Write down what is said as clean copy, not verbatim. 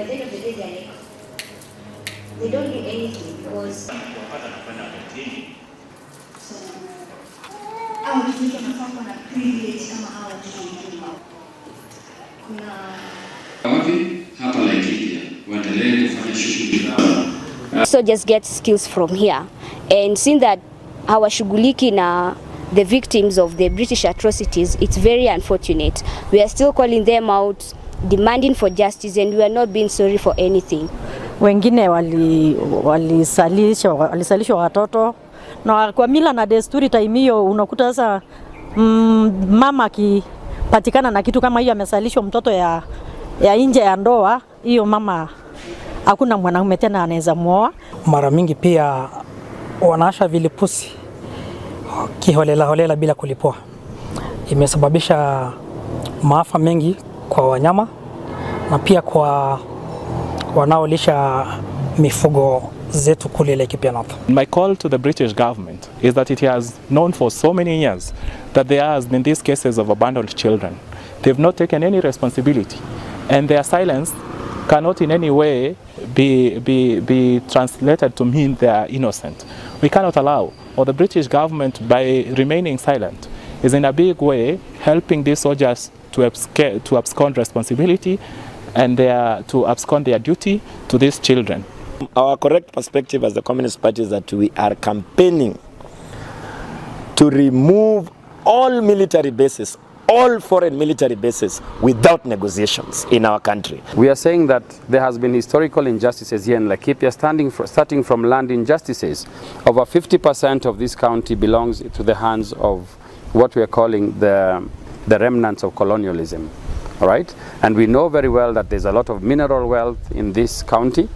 by the end of the day they're like, they don't do anything because so just get skills from here, and seeing that hawashughuliki na the victims of the British atrocities, it's very unfortunate. We are still calling them out, demanding for justice, and we are not being sorry for anything. Wengine walisalishwa watoto, na kwa mila na desturi time hiyo unakuta sasa mama akipatikana na kitu kama hiyo, amesalishwa mtoto ya nje ya ndoa, hiyo mama hakuna mwanaume tena anaweza muoa. Mara mingi pia wanaasha vilipusi kiholela bila kulipua. Imesababisha maafa mengi kwa wanyama na pia kwa wanaolisha mifugo zetu kule Laikipia North. My call to the British government is that it has known for so many years that there has been these cases of abandoned children. They've not taken any responsibility, and their silence cannot in any way be translated to mean they are innocent. We cannot allow, or the British government, by remaining silent, is in a big way helping these soldiers to abscond responsibility and to abscond their duty to these children. Our correct perspective as the Communist Party is that we are campaigning to remove all military bases, all foreign military bases, without negotiations in our country. We are saying that there has been historical injustices here in Laikipia, starting from land injustices. Over 50% of this county belongs to the hands of what we are calling the remnants of colonialism. All right? And we know very well that there's a lot of mineral wealth in this county.